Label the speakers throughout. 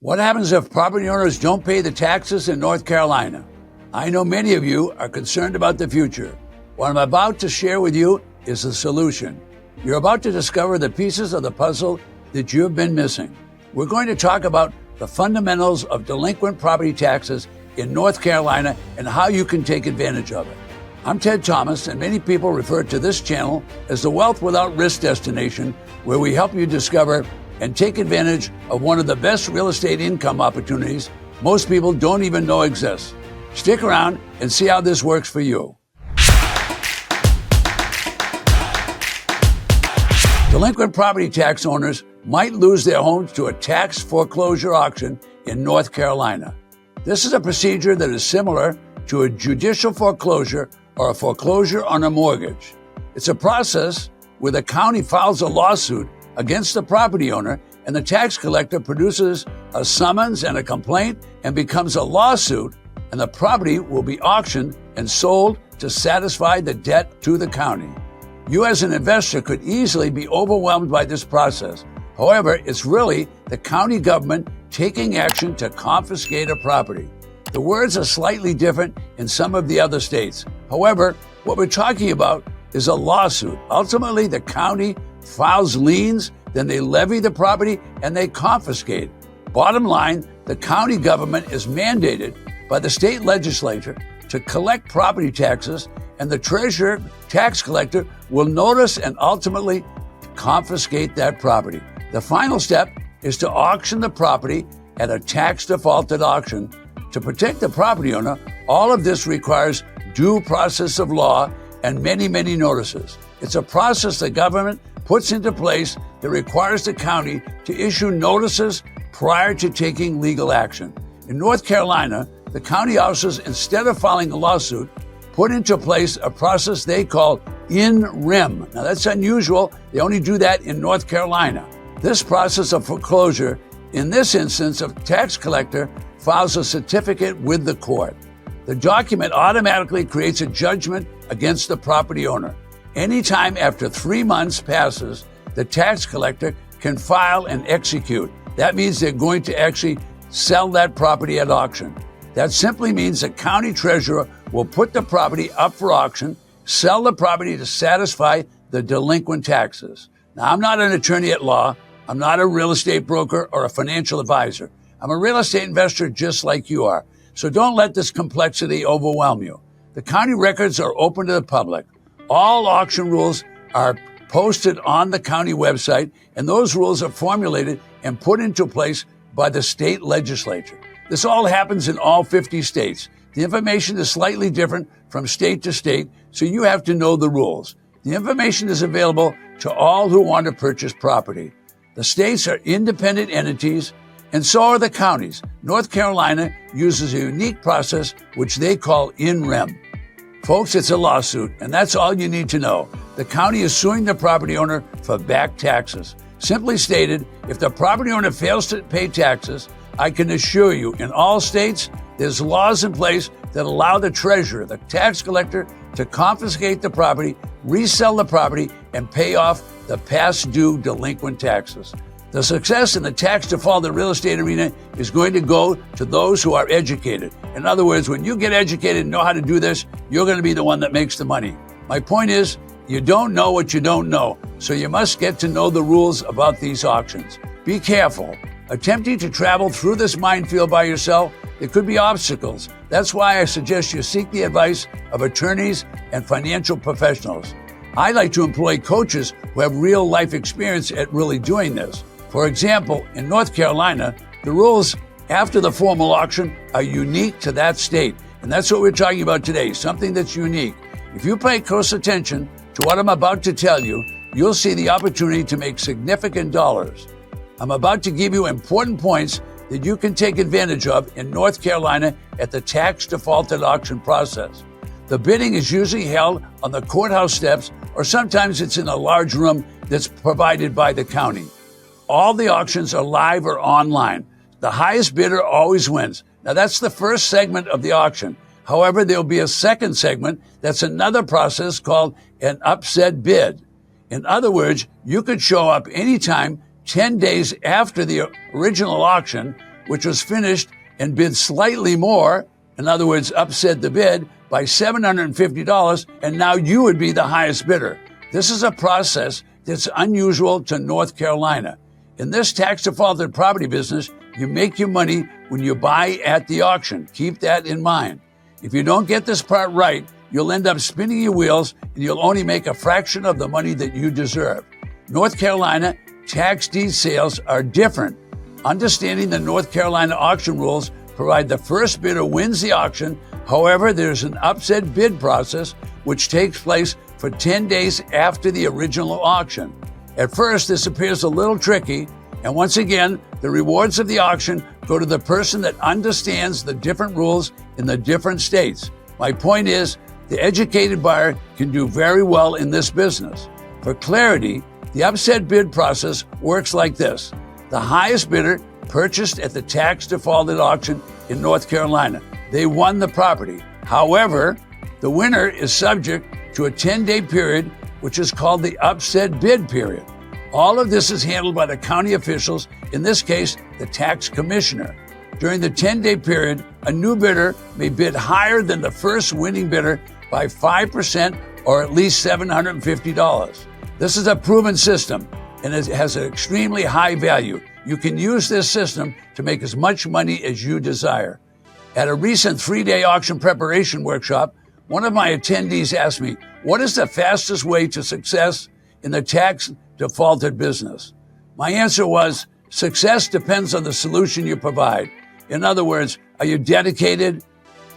Speaker 1: What happens if property owners don't pay the taxes in North Carolina? I know many of you are concerned about the future. What I'm about to share with you is the solution. You're about to discover the pieces of the puzzle that you've been missing. We're going to talk about the fundamentals of delinquent property taxes in North Carolina and how you can take advantage of it. I'm Ted Thomas, and many people refer to this channel as the Wealth Without Risk destination, where we help you discover and take advantage of one of the best real estate income opportunities most people don't even know exists. Stick around and see how this works for you. Delinquent property tax owners might lose their homes to a tax foreclosure auction in North Carolina. This is a procedure that is similar to a judicial foreclosure or a foreclosure on a mortgage. It's a process where the county files a lawsuit against the property owner, and the tax collector produces a summons and a complaint and becomes a lawsuit, and the property will be auctioned and sold to satisfy the debt to the county. You as an investor could easily be overwhelmed by this process. However, it's really the county government taking action to confiscate a property. The words are slightly different in some of the other states. However, what we're talking about is a lawsuit. Ultimately, the county files liens, then they levy the property and they confiscate. Bottom line, the county government is mandated by the state legislature to collect property taxes, and the treasurer tax collector will notice and ultimately confiscate that property. The final step is to auction the property at a tax defaulted auction. To protect the property owner, all of this requires due process of law and many notices. It's a process the government puts into place that requires the county to issue notices prior to taking legal action. In North Carolina, the county officers, instead of filing a lawsuit, put into place a process they call in rem. Now that's unusual. They only do that in North Carolina. This process of foreclosure, in this instance, a tax collector files a certificate with the court. The document automatically creates a judgment against the property owner. Anytime after 3 months passes, the tax collector can file and execute. That means they're going to actually sell that property at auction. That simply means the county treasurer will put the property up for auction, sell the property to satisfy the delinquent taxes. Now, I'm not an attorney at law. I'm not a real estate broker or a financial advisor. I'm a real estate investor just like you are. So don't let this complexity overwhelm you. The county records are open to the public. All auction rules are posted on the county website, and those rules are formulated and put into place by the state legislature. This all happens in all 50 states. The information is slightly different from state to state, so you have to know the rules. The information is available to all who want to purchase property. The states are independent entities, and so are the counties. North Carolina uses a unique process which they call in rem. Folks, it's a lawsuit, and that's all you need to know. The county is suing the property owner for back taxes. Simply stated, if the property owner fails to pay taxes, I can assure you, in all states, there's laws in place that allow the treasurer, the tax collector, to confiscate the property, resell the property, and pay off the past due delinquent taxes. The success in the tax defaulted real estate arena is going to go to those who are educated. In other words, when you get educated and know how to do this, you're going to be the one that makes the money. My point is, you don't know what you don't know, so you must get to know the rules about these auctions. Be careful. Attempting to travel through this minefield by yourself, there could be obstacles. That's why I suggest you seek the advice of attorneys and financial professionals. I like to employ coaches who have real life experience at really doing this. For example, in North Carolina, the rules after the formal auction are unique to that state. And that's what we're talking about today, something that's unique. If you pay close attention to what I'm about to tell you, you'll see the opportunity to make significant dollars. I'm about to give you important points that you can take advantage of in North Carolina at the tax defaulted auction process. The bidding is usually held on the courthouse steps, or sometimes it's in a large room that's provided by the county. All the auctions are live or online. The highest bidder always wins. Now that's the first segment of the auction. However, there'll be a second segment that's another process called an upset bid. In other words, you could show up anytime 10 days after the original auction which was finished and bid slightly more, in other words, upset the bid by $750, and now you would be the highest bidder. This is a process that's unusual to North Carolina. In this tax-defaulted property business, you make your money when you buy at the auction. Keep that in mind. If you don't get this part right, you'll end up spinning your wheels and you'll only make a fraction of the money that you deserve. North Carolina tax deed sales are different. Understanding the North Carolina auction rules provide the first bidder wins the auction. However, there's an upset bid process which takes place for 10 days after the original auction. At first, this appears a little tricky, and once again, the rewards of the auction go to the person that understands the different rules in the different states. My point is, the educated buyer can do very well in this business. For clarity, the upset bid process works like this. The highest bidder purchased at the tax defaulted auction in North Carolina. They won the property. However, the winner is subject to a 10-day period, which is called the upset bid period. All of this is handled by the county officials, in this case, the tax commissioner. During the 10-day period, a new bidder may bid higher than the first winning bidder by 5% or at least $750. This is a proven system, and it has an extremely high value. You can use this system to make as much money as you desire. At a recent 3-day auction preparation workshop, one of my attendees asked me, what is the fastest way to success in the tax defaulted business? My answer was, success depends on the solution you provide. In other words, are you dedicated?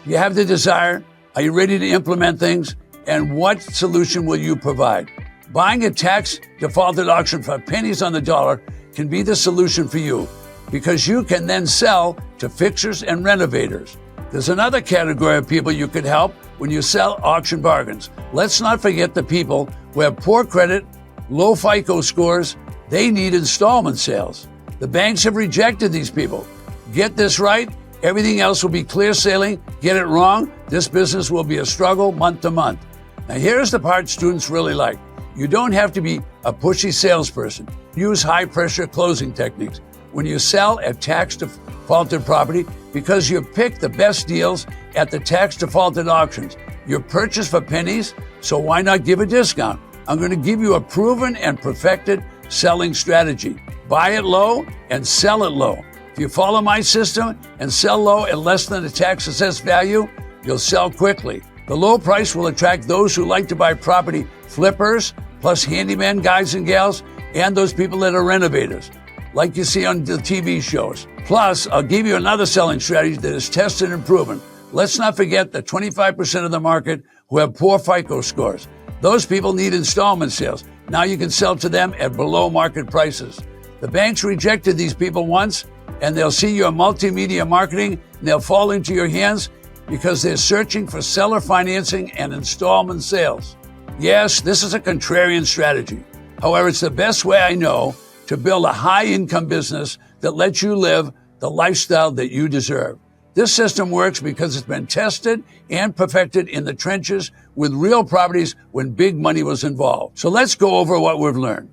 Speaker 1: Do you have the desire? Are you ready to implement things? And what solution will you provide? Buying a tax defaulted auction for pennies on the dollar can be the solution for you, because you can then sell to fixers and renovators. There's another category of people you could help when you sell auction bargains. Let's not forget the people who have poor credit, low FICO scores. They need installment sales. The banks have rejected these people. Get this right, everything else will be clear sailing. Get it wrong, this business will be a struggle month to month. Now here's the part students really like. You don't have to be a pushy salesperson. Use high-pressure closing techniques when you sell a tax-defaulted property, because you pick the best deals at the tax-defaulted auctions. You're purchased for pennies, so why not give a discount? I'm going to give you a proven and perfected selling strategy. Buy it low and sell it low. If you follow my system and sell low at less than the tax-assessed value, you'll sell quickly. The low price will attract those who like to buy property, flippers, plus handyman guys and gals, and those people that are renovators, like you see on the TV shows. Plus, I'll give you another selling strategy that is tested and proven. Let's not forget the 25% of the market who have poor FICO scores. Those people need installment sales. Now you can sell to them at below market prices. The banks rejected these people once, and they'll see your multimedia marketing, and they'll fall into your hands because they're searching for seller financing and installment sales. Yes, this is a contrarian strategy. However, it's the best way I know to build a high-income business that lets you live the lifestyle that you deserve. This system works because it's been tested and perfected in the trenches with real properties when big money was involved. So let's go over what we've learned.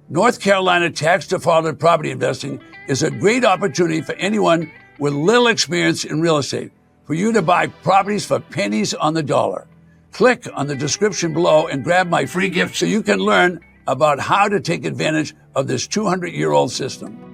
Speaker 1: North Carolina tax defaulted property investing is a great opportunity for anyone with little experience in real estate, for you to buy properties for pennies on the dollar. Click on the description below and grab my free gift so you can learn about how to take advantage of this 200-year-old system.